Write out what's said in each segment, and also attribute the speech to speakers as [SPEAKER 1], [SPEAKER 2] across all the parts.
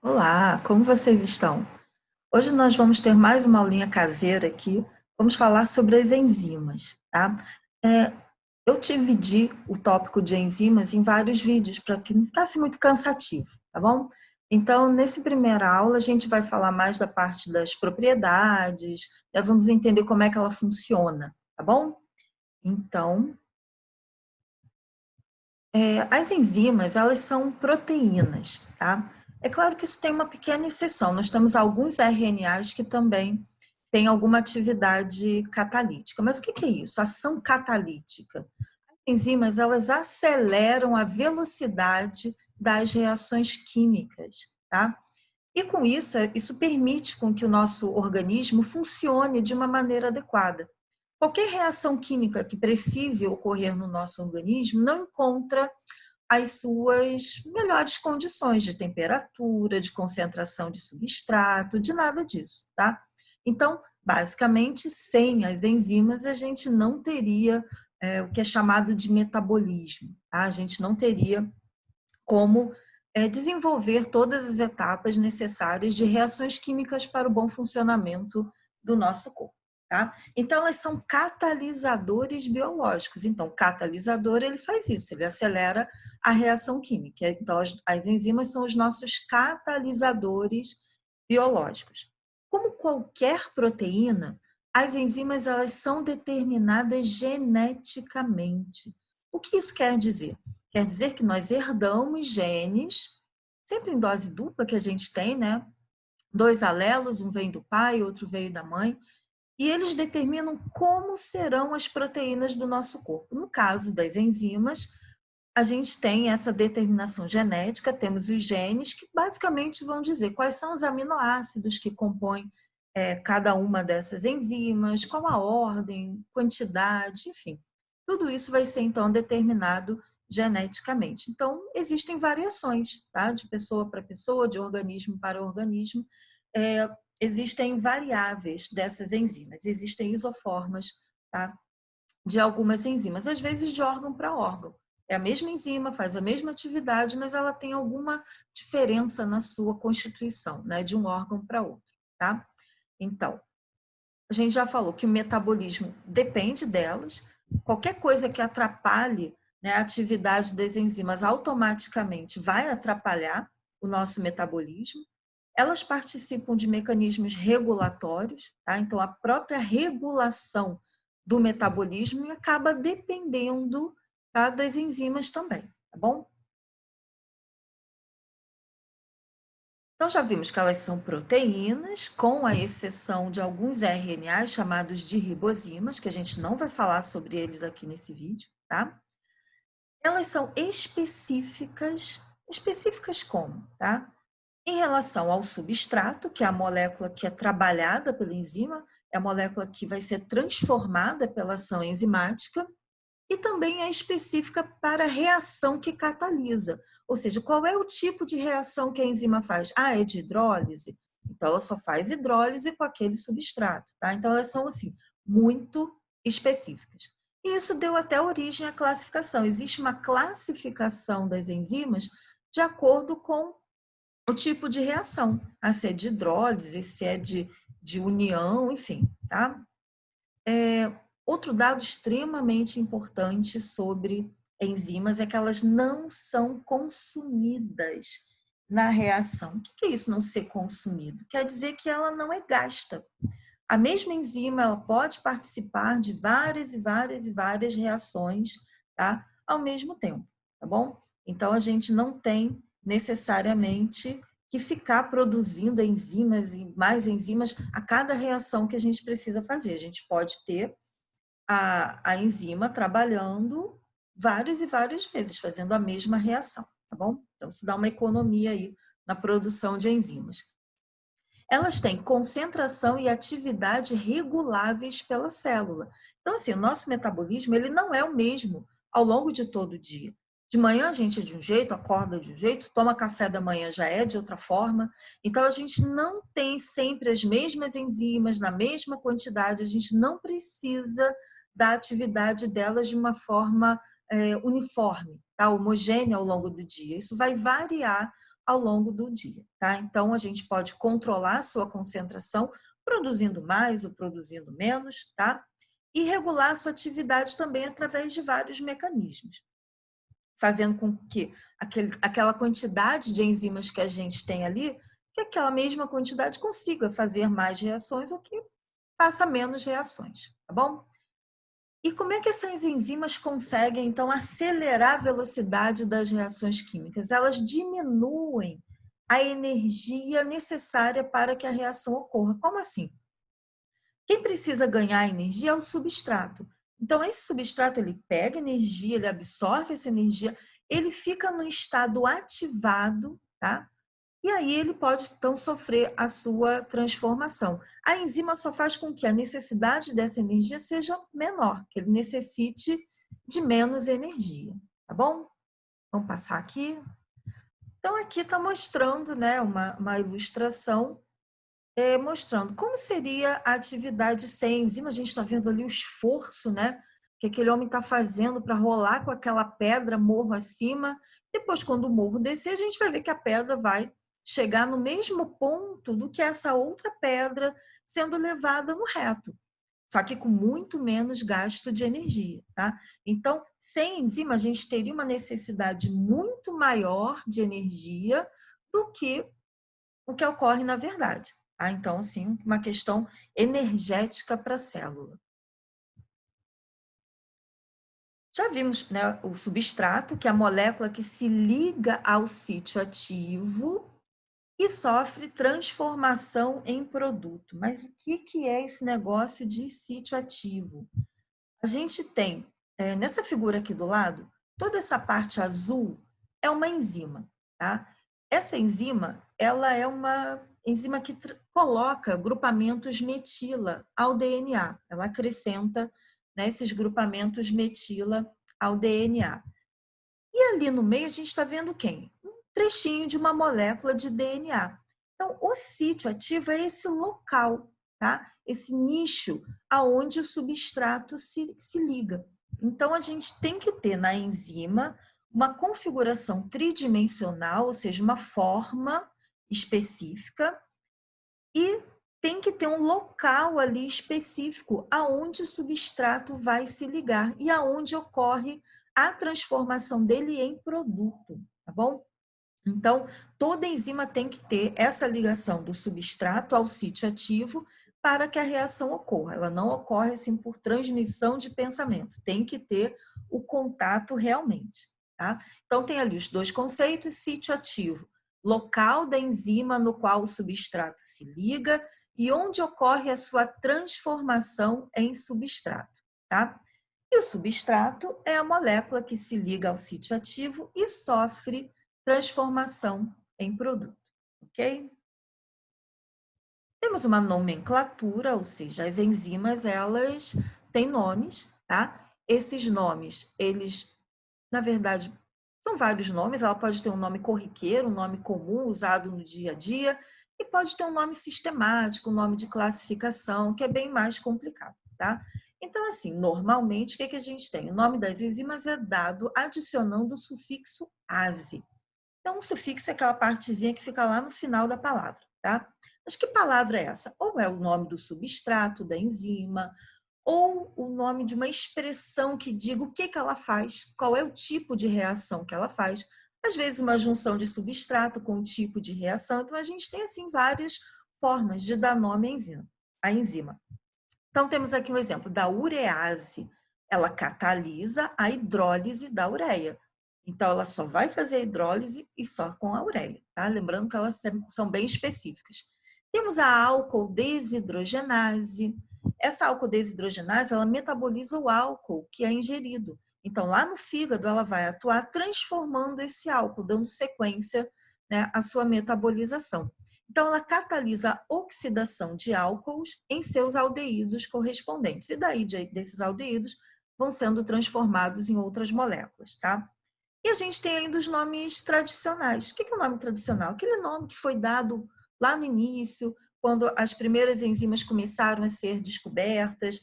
[SPEAKER 1] Olá, como vocês estão? Hoje nós vamos ter mais uma aulinha caseira aqui. Vamos falar sobre as enzimas, tá? É, eu dividi o tópico de enzimas em vários vídeos para que não ficasse muito cansativo, tá bom? Então, nessa primeira aula, a gente vai falar mais da parte das propriedades, vamos entender como é que ela funciona, tá bom? Então, as enzimas, elas são proteínas, tá? É claro que isso tem uma pequena exceção. Nós temos alguns RNAs que também têm alguma atividade catalítica. Mas o que é isso? Ação catalítica. As enzimas, elas aceleram a velocidade das reações químicas, tá? E com isso, isso permite com que o nosso organismo funcione de uma maneira adequada. Qualquer reação química que precise ocorrer no nosso organismo não encontra as suas melhores condições de temperatura, de concentração de substrato, de nada disso, tá? Então, basicamente, sem as enzimas, a gente não teria o que é chamado de metabolismo, tá? A gente não teria como desenvolver todas as etapas necessárias de reações químicas para o bom funcionamento do nosso corpo. Tá? Então, elas são catalisadores biológicos. Então, o catalisador ele faz isso, ele acelera a reação química. Então, as enzimas são os nossos catalisadores biológicos. Como qualquer proteína, as enzimas elas são determinadas geneticamente. O que isso quer dizer? Quer dizer que nós herdamos genes, sempre em dose dupla que a gente tem, né? Dois alelos, um vem do pai, outro veio da mãe, e eles determinam como serão as proteínas do nosso corpo. No caso das enzimas, a gente tem essa determinação genética, temos os genes que basicamente vão dizer quais são os aminoácidos que compõem cada uma dessas enzimas, qual a ordem, quantidade, enfim. Tudo isso vai ser então determinado geneticamente. Então, existem variações, tá? De pessoa para pessoa, de organismo para organismo. Existem variáveis dessas enzimas, existem isoformas, tá? De algumas enzimas, às vezes de órgão para órgão. É a mesma enzima, faz a mesma atividade, mas ela tem alguma diferença na sua constituição, né, de um órgão para outro, tá? Então, a gente já falou que o metabolismo depende delas, qualquer coisa que atrapalhe, né, a atividade das enzimas automaticamente vai atrapalhar o nosso metabolismo. Elas participam de mecanismos regulatórios, tá? Então a própria regulação do metabolismo acaba dependendo, tá, das enzimas também, tá bom? Então já vimos que elas são proteínas, com a exceção de alguns RNAs chamados de ribozimas, que a gente não vai falar sobre eles aqui nesse vídeo, tá? Elas são específicas, específicas como, tá? Em relação ao substrato, que é a molécula que é trabalhada pela enzima, é a molécula que vai ser transformada pela ação enzimática, e também é específica para a reação que catalisa. Ou seja, qual é o tipo de reação que a enzima faz? Ah, é de hidrólise? Então, ela só faz hidrólise com aquele substrato. Tá? Então, elas são assim, muito específicas. E isso deu até origem à classificação. Existe uma classificação das enzimas de acordo com o tipo de reação, se é de hidrólise, se é de união, enfim, tá? Outro dado extremamente importante sobre enzimas é que elas não são consumidas na reação. O que é isso não ser consumido? Quer dizer que ela não é gasta. A mesma enzima ela pode participar de várias e várias e várias reações, tá? Ao mesmo tempo, tá bom? Então a gente não tem necessariamente que ficar produzindo enzimas e mais enzimas a cada reação que a gente precisa fazer. A gente pode ter a enzima trabalhando várias e várias vezes, fazendo a mesma reação, tá bom? Então, isso dá uma economia aí na produção de enzimas. Elas têm concentração e atividade reguláveis pela célula. Então, assim, o nosso metabolismo ele não é o mesmo ao longo de todo o dia. De manhã a gente é de um jeito, acorda de um jeito, toma café da manhã já é de outra forma. Então, a gente não tem sempre as mesmas enzimas na mesma quantidade, a gente não precisa da atividade delas de uma forma uniforme, tá? Homogênea ao longo do dia. Isso vai variar ao longo do dia, tá? Então, a gente pode controlar a sua concentração, produzindo mais ou produzindo menos, tá? E regular a sua atividade também através de vários mecanismos, fazendo com que aquela quantidade de enzimas que a gente tem ali, que aquela mesma quantidade consiga fazer mais reações ou que faça menos reações, tá bom? E como é que essas enzimas conseguem, então, acelerar a velocidade das reações químicas? Elas diminuem a energia necessária para que a reação ocorra. Como assim? Quem precisa ganhar energia é o substrato. Então, esse substrato, ele pega energia, ele absorve essa energia, ele fica no estado ativado, tá? E aí ele pode, então, sofrer a sua transformação. A enzima só faz com que a necessidade dessa energia seja menor, que ele necessite de menos energia, tá bom? Vamos passar aqui. Então, aqui está mostrando, né, uma ilustração mostrando como seria a atividade sem enzima. A gente está vendo ali o esforço, né, que aquele homem está fazendo para rolar com aquela pedra morro acima. Depois, quando o morro descer, a gente vai ver que a pedra vai chegar no mesmo ponto do que essa outra pedra sendo levada no reto, só que com muito menos gasto de energia, tá? Então, sem enzima, a gente teria uma necessidade muito maior de energia do que o que ocorre na verdade. Tá? Então, assim, uma questão energética para a célula. Já vimos, né, o substrato, que é a molécula que se liga ao sítio ativo e sofre transformação em produto. Mas o que é esse negócio de sítio ativo? A gente tem, nessa figura aqui do lado, toda essa parte azul é uma enzima, tá? Essa enzima, ela é uma enzima que coloca grupamentos metila ao DNA. Ela acrescenta, né, esses grupamentos metila ao DNA. E ali no meio a gente está vendo quem? Um trechinho de uma molécula de DNA. Então, o sítio ativo é esse local, tá? Esse nicho aonde o substrato se liga. Então, a gente tem que ter na enzima uma configuração tridimensional, ou seja, uma forma específica, e tem que ter um local ali específico aonde o substrato vai se ligar e aonde ocorre a transformação dele em produto, tá bom? Então, toda enzima tem que ter essa ligação do substrato ao sítio ativo para que a reação ocorra. Ela não ocorre assim por transmissão de pensamento, tem que ter o contato realmente, tá? Então, tem ali os dois conceitos: sítio ativo, local da enzima no qual o substrato se liga e onde ocorre a sua transformação em substrato, tá? E o substrato é a molécula que se liga ao sítio ativo e sofre transformação em produto, ok? Temos uma nomenclatura, ou seja, as enzimas, elas têm nomes, tá? Esses nomes, eles, na verdade, são vários nomes. Ela pode ter um nome corriqueiro, um nome comum usado no dia a dia, e pode ter um nome sistemático, um nome de classificação, que é bem mais complicado, tá? Então, assim, normalmente, o que a gente tem? O nome das enzimas é dado adicionando o sufixo -ase. Então, o sufixo é aquela partezinha que fica lá no final da palavra, tá? Mas que palavra é essa? Ou é o nome do substrato, da enzima, ou o nome de uma expressão que diga o que ela faz, qual é o tipo de reação que ela faz. Às vezes, uma junção de substrato com o tipo de reação. Então, a gente tem, assim, várias formas de dar nome à enzima. Então, temos aqui um exemplo da urease. Ela catalisa a hidrólise da ureia. Então, ela só vai fazer a hidrólise e só com a ureia, tá? Lembrando que elas são bem específicas. Temos a álcool desidrogenase. Essa álcool desidrogenase, ela metaboliza o álcool que é ingerido. Então, lá no fígado, ela vai atuar transformando esse álcool, dando sequência, né, à sua metabolização. Então, ela catalisa a oxidação de álcools em seus aldeídos correspondentes. E daí, desses aldeídos, vão sendo transformados em outras moléculas, tá? E a gente tem ainda os nomes tradicionais. O que é o nome tradicional? Aquele nome que foi dado lá no início, quando as primeiras enzimas começaram a ser descobertas.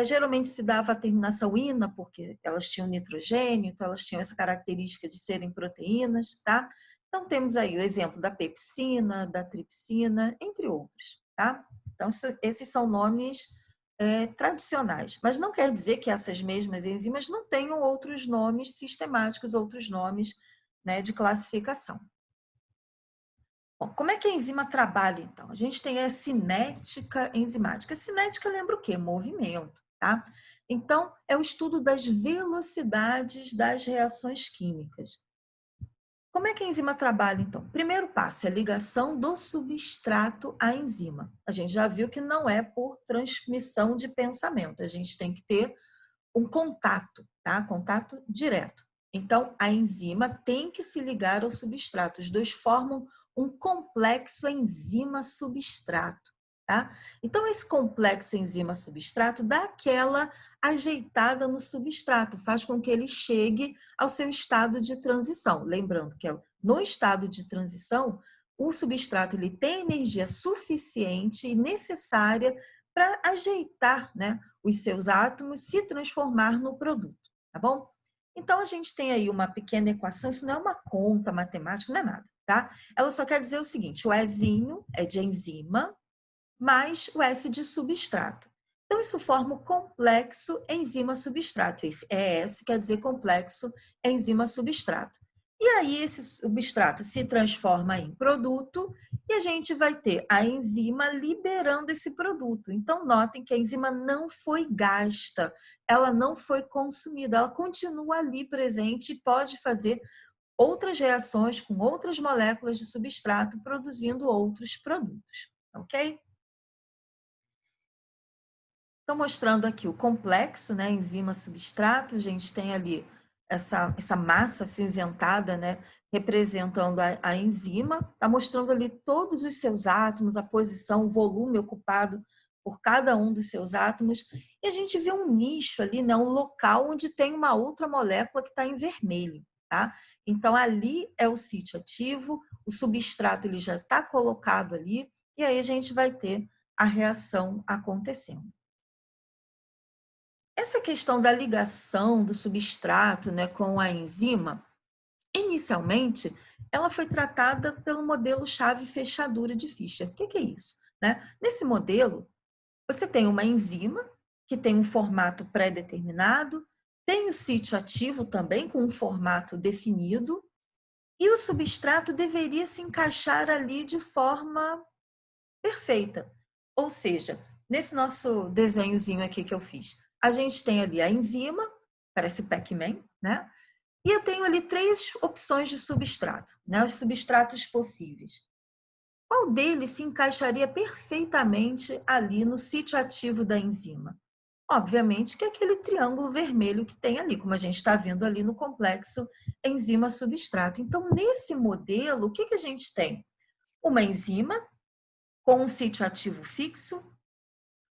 [SPEAKER 1] Geralmente se dava a terminação ina, porque elas tinham nitrogênio, então elas tinham essa característica de serem proteínas, tá? Então, temos aí o exemplo da pepsina, da tripsina, entre outros, tá? Então, esses são nomes tradicionais, mas não quer dizer que essas mesmas enzimas não tenham outros nomes sistemáticos, outros nomes, né, de classificação. Bom, como é que a enzima trabalha, então? A gente tem a cinética enzimática. A cinética lembra o quê? Movimento, tá? Então, é o estudo das velocidades das reações químicas. Como é que a enzima trabalha, então? Primeiro passo é a ligação do substrato à enzima. A gente já viu que não é por transmissão de pensamento, a gente tem que ter um contato, tá? Contato direto. Então, a enzima tem que se ligar ao substrato. Os dois formam um complexo enzima-substrato, tá? Então, esse complexo enzima-substrato dá aquela ajeitada no substrato, faz com que ele chegue ao seu estado de transição. Lembrando que no estado de transição, o substrato ele tem energia suficiente e necessária para ajeitar, né, os seus átomos se transformar no produto, tá bom? Então, a gente tem aí uma pequena equação, isso não é uma conta matemática, não é nada, tá? Ela só quer dizer o seguinte, o Ezinho é de enzima, mais o S de substrato. Então, isso forma o complexo enzima-substrato. Esse ES quer dizer complexo enzima-substrato. E aí, esse substrato se transforma em produto e a gente vai ter a enzima liberando esse produto. Então, notem que a enzima não foi gasta, ela não foi consumida, ela continua ali presente e pode fazer outras reações com outras moléculas de substrato, produzindo outros produtos, ok? Estou mostrando aqui o complexo, né, enzima-substrato, a gente tem ali essa massa acinzentada, né, representando a enzima, está mostrando ali todos os seus átomos, a posição, o volume ocupado por cada um dos seus átomos, e a gente vê um nicho ali, né, um local onde tem uma outra molécula que está em vermelho, tá? Então, ali é o sítio ativo, o substrato ele já está colocado ali, e aí a gente vai ter a reação acontecendo. Essa questão da ligação do substrato, né, com a enzima, inicialmente, ela foi tratada pelo modelo chave-fechadura de Fischer. O que é isso? Né? Nesse modelo, você tem uma enzima que tem um formato pré-determinado, tem o sítio ativo também com um formato definido, e o substrato deveria se encaixar ali de forma perfeita. Ou seja, nesse nosso desenhozinho aqui que eu fiz, a gente tem ali a enzima, parece o Pac-Man, né? E eu tenho ali 3 opções de substrato, né? Os substratos possíveis. Qual deles se encaixaria perfeitamente ali no sítio ativo da enzima? Obviamente que é aquele triângulo vermelho que tem ali, como a gente está vendo ali no complexo enzima-substrato. Então, nesse modelo, o que a gente tem? Uma enzima com um sítio ativo fixo,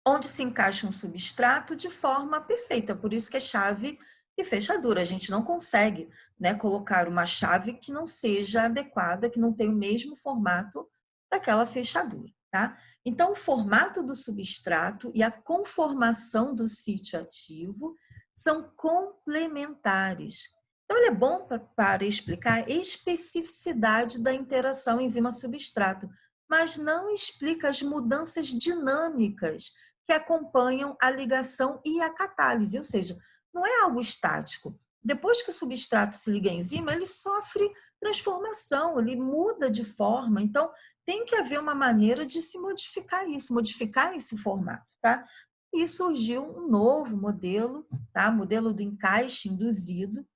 [SPEAKER 1] onde se encaixa um substrato de forma perfeita. Por isso que é chave e fechadura. A gente não consegue, né, colocar uma chave que não seja adequada, que não tenha o mesmo formato daquela fechadura, tá? Então, o formato do substrato e a conformação do sítio ativo são complementares. Então, ele é bom para explicar a especificidade da interação enzima-substrato, mas não explica as mudanças dinâmicas que acompanham a ligação e a catálise, ou seja, não é algo estático. Depois que o substrato se liga à enzima, ele sofre transformação, ele muda de forma. Então, tem que haver uma maneira de se modificar isso, modificar esse formato, tá? E surgiu um novo modelo, tá? Modelo do encaixe induzido.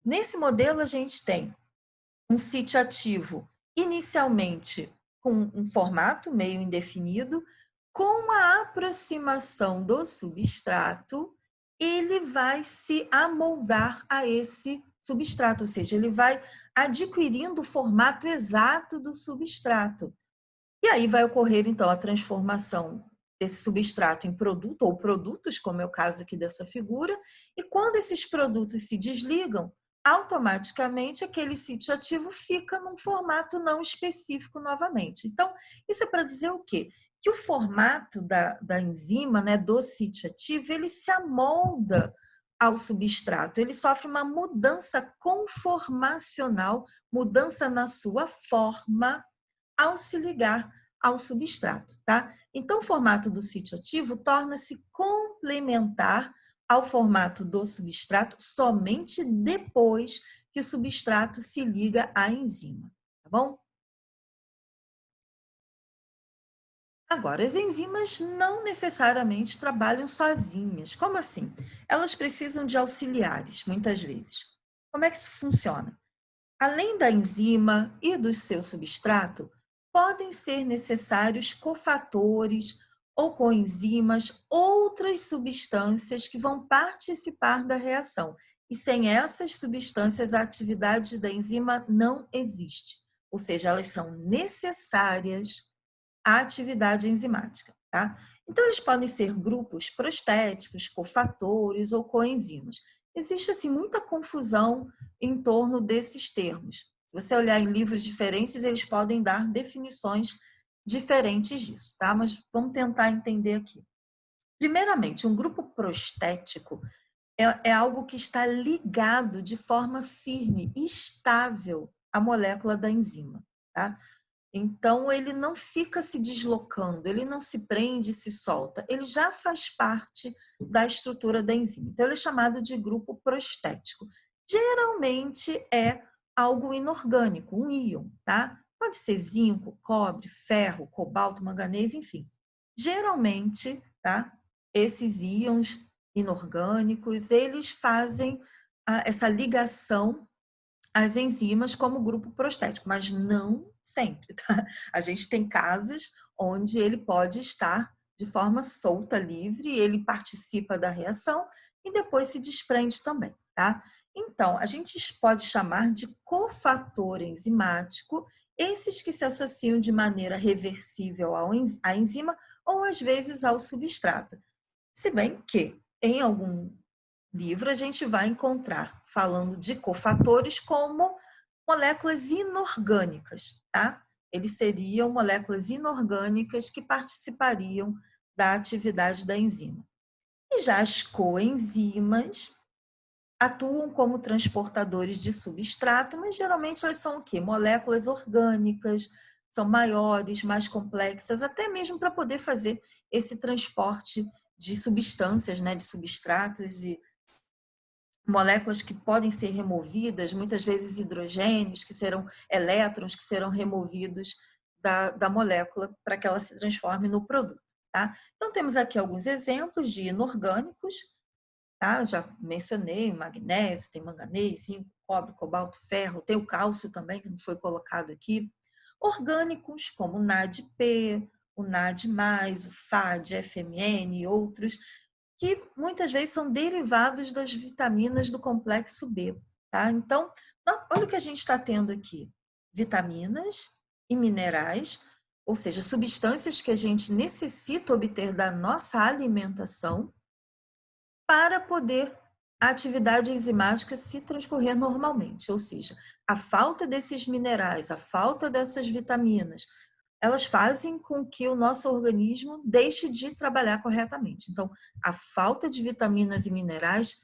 [SPEAKER 1] Nesse modelo, a gente tem um sítio ativo inicialmente com um formato meio indefinido, com a aproximação do substrato, ele vai se amoldar a esse substrato, ou seja, ele vai adquirindo o formato exato do substrato. E aí vai ocorrer, então, a transformação desse substrato em produto, ou produtos, como é o caso aqui dessa figura, e quando esses produtos se desligam, automaticamente aquele sítio ativo fica num formato não específico novamente. Então, isso é para dizer o quê? Que o formato da enzima, né, do sítio ativo, ele se amolda ao substrato, ele sofre uma mudança conformacional, mudança na sua forma, ao se ligar ao substrato, tá? Então, o formato do sítio ativo torna-se complementar ao formato do substrato somente depois que o substrato se liga à enzima, tá bom? Agora, as enzimas não necessariamente trabalham sozinhas. Como assim? Elas precisam de auxiliares, muitas vezes. Como é que isso funciona? Além da enzima e do seu substrato, podem ser necessários cofatores ou coenzimas, outras substâncias que vão participar da reação. E sem essas substâncias, a atividade da enzima não existe. Ou seja, elas são necessárias à atividade enzimática, tá? Então, eles podem ser grupos prostéticos, cofatores ou coenzimas. Existe, assim, muita confusão em torno desses termos. Se você olhar em livros diferentes, eles podem dar definições diferentes disso, tá? Mas vamos tentar entender aqui. Primeiramente, um grupo prostético é algo que está ligado de forma firme, estável à molécula da enzima, tá? Então, ele não fica se deslocando, ele não se prende e se solta, ele já faz parte da estrutura da enzima. Então, ele é chamado de grupo prostético. Geralmente é algo inorgânico, um íon, tá? Pode ser zinco, cobre, ferro, cobalto, manganês, enfim. Geralmente, tá? Esses íons inorgânicos, eles fazem essa ligação as enzimas como grupo prostético, mas não sempre, tá? A gente tem casos onde ele pode estar de forma solta, livre, ele participa da reação e depois se desprende também, tá? Então, a gente pode chamar de cofator enzimático esses que se associam de maneira reversível à enzima ou às vezes ao substrato. Se bem que em algum livro a gente vai encontrar falando de cofatores como moléculas inorgânicas, tá? Eles seriam moléculas inorgânicas que participariam da atividade da enzima. E já as coenzimas atuam como transportadores de substrato, mas geralmente elas são o quê? Moléculas orgânicas, são maiores, mais complexas, até mesmo para poder fazer esse transporte de substâncias, né, de substratos e moléculas que podem ser removidas, muitas vezes hidrogênios, que serão elétrons, que serão removidos da molécula para que ela se transforme no produto. Tá? Então, temos aqui alguns exemplos de inorgânicos, tá? Já mencionei magnésio, tem manganês, zinco, cobre, cobalto, ferro, tem o cálcio também, que não foi colocado aqui. Orgânicos, como o NADP, o NAD+, o FAD, FMN e outros, que muitas vezes são derivados das vitaminas do complexo B, tá? Então, olha o que a gente está tendo aqui: vitaminas e minerais, ou seja, substâncias que a gente necessita obter da nossa alimentação para poder a atividade enzimática se transcorrer normalmente, ou seja, a falta desses minerais, a falta dessas vitaminas, elas fazem com que o nosso organismo deixe de trabalhar corretamente. Então, a falta de vitaminas e minerais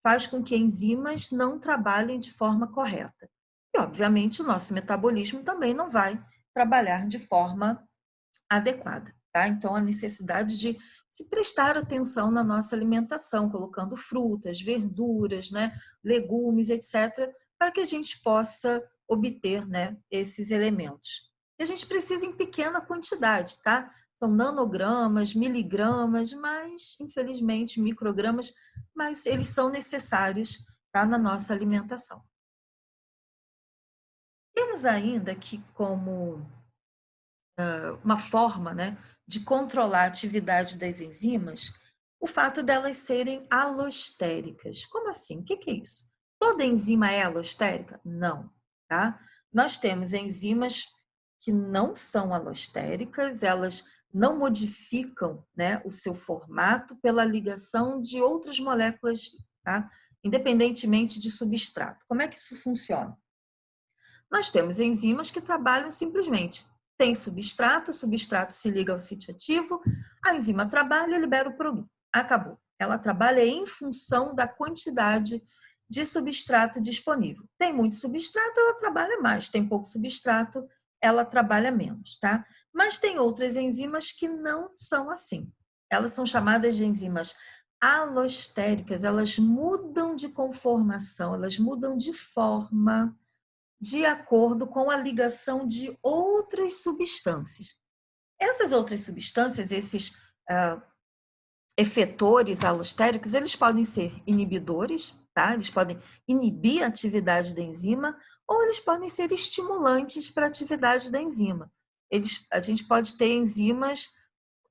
[SPEAKER 1] faz com que enzimas não trabalhem de forma correta. E, obviamente, o nosso metabolismo também não vai trabalhar de forma adequada, tá? Então, a necessidade de se prestar atenção na nossa alimentação, colocando frutas, verduras, né, legumes, etc., para que a gente possa obter, né, esses elementos. E a gente precisa em pequena quantidade, tá? São nanogramas, miligramas, mas, infelizmente, microgramas, mas eles são necessários, tá, na nossa alimentação. Temos ainda que, como uma forma, né, de controlar a atividade das enzimas, o fato delas serem alostéricas. Como assim? O que é isso? Toda enzima é alostérica? Não, tá? Nós temos enzimas que não são alostéricas, elas não modificam, né, o seu formato pela ligação de outras moléculas, tá? Independentemente de substrato. Como é que isso funciona? Nós temos enzimas que trabalham simplesmente. Tem substrato, o substrato se liga ao sítio ativo, a enzima trabalha e libera o produto. Acabou. Ela trabalha em função da quantidade de substrato disponível. Tem muito substrato, ela trabalha mais. Tem pouco substrato, ela trabalha menos, tá? Mas tem outras enzimas que não são assim. Elas são chamadas de enzimas alostéricas, elas mudam de conformação, elas mudam de forma de acordo com a ligação de outras substâncias. Essas outras substâncias, esses efetores alostéricos, eles podem ser inibidores, tá? Eles podem inibir a atividade da enzima, ou eles podem ser estimulantes para a atividade da enzima. A gente pode ter enzimas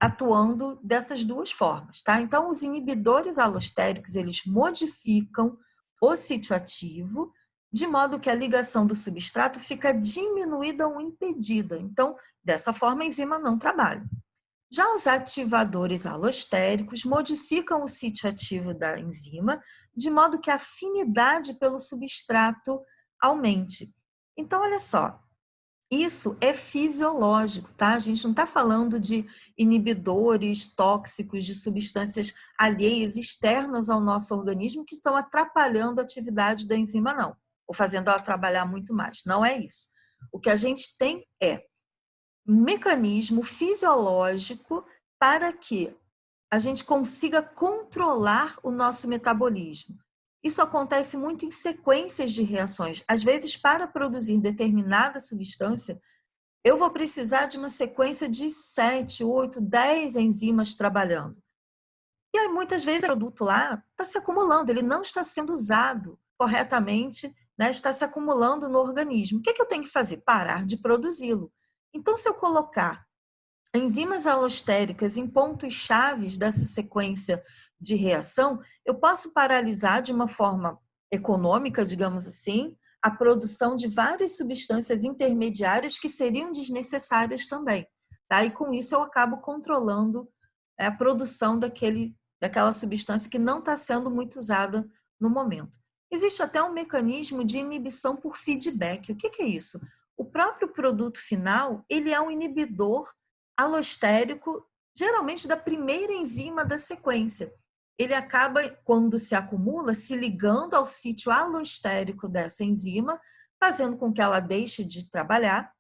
[SPEAKER 1] atuando dessas duas formas, tá? Então, os inibidores alostéricos, eles modificam o sítio ativo, de modo que a ligação do substrato fica diminuída ou impedida. Então, dessa forma, a enzima não trabalha. Já os ativadores alostéricos modificam o sítio ativo da enzima, de modo que a afinidade pelo substrato aumente. Então, olha só, isso é fisiológico, tá? A gente não está falando de inibidores tóxicos, de substâncias alheias, externas ao nosso organismo, que estão atrapalhando a atividade da enzima, não. Ou fazendo ela trabalhar muito mais. Não é isso. O que a gente tem é um mecanismo fisiológico para que a gente consiga controlar o nosso metabolismo. Isso acontece muito em sequências de reações. Às vezes, para produzir determinada substância, eu vou precisar de uma sequência de 7, 8, 10 enzimas trabalhando. E aí, muitas vezes, o produto lá está se acumulando, ele não está sendo usado corretamente, né? Está se acumulando no organismo. O que eu tenho que fazer? Parar de produzi-lo. Então, se eu colocar enzimas alostéricas em pontos chaves dessa sequência de reação, eu posso paralisar de uma forma econômica, digamos assim, a produção de várias substâncias intermediárias que seriam desnecessárias também. Tá? E com isso eu acabo controlando a produção daquela substância que não está sendo muito usada no momento. Existe até um mecanismo de inibição por feedback. O que é isso? O próprio produto final, ele é um inibidor alostérico, geralmente da primeira enzima da sequência. Ele acaba, quando se acumula, se ligando ao sítio alostérico dessa enzima, fazendo com que ela deixe de trabalhar.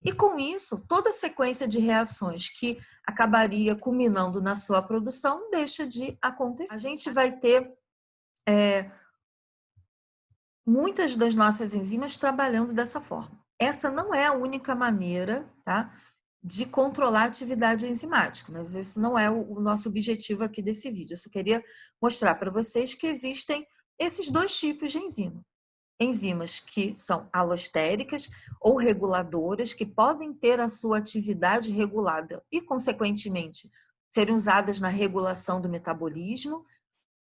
[SPEAKER 1] E com isso, toda a sequência de reações que acabaria culminando na sua produção deixa de acontecer. A gente vai ter muitas das nossas enzimas trabalhando dessa forma. Essa não é a única maneira, tá, de controlar a atividade enzimática, mas esse não é o nosso objetivo aqui desse vídeo. Eu só queria mostrar para vocês que existem esses dois tipos de enzima. Enzimas que são alostéricas ou reguladoras, que podem ter a sua atividade regulada e, consequentemente, serem usadas na regulação do metabolismo.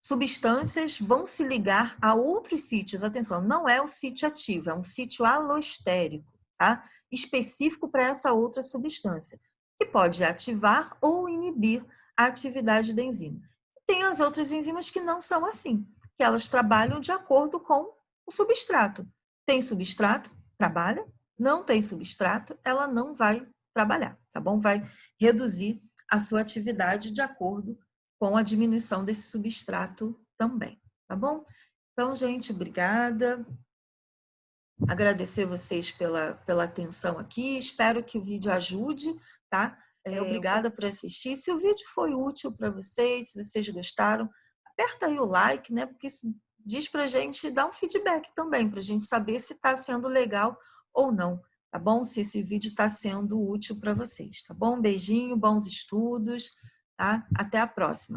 [SPEAKER 1] Substâncias vão se ligar a outros sítios, atenção, não é o sítio ativo, é um sítio alostérico, tá? Específico para essa outra substância, que pode ativar ou inibir a atividade da enzima. Tem as outras enzimas que não são assim, que elas trabalham de acordo com o substrato. Tem substrato, trabalha, não tem substrato, ela não vai trabalhar, tá bom? Vai reduzir a sua atividade de acordo com a diminuição desse substrato também, tá bom? Então, gente, obrigada. Agradecer vocês pela atenção aqui. Espero que o vídeo ajude, tá? Obrigada por assistir. Se o vídeo foi útil para vocês, se vocês gostaram, aperta aí o like, né? Porque isso diz pra gente, dá um feedback também, pra gente saber se está sendo legal ou não, tá bom? Se esse vídeo está sendo útil para vocês, tá bom? Beijinho, bons estudos, tá? Até a próxima.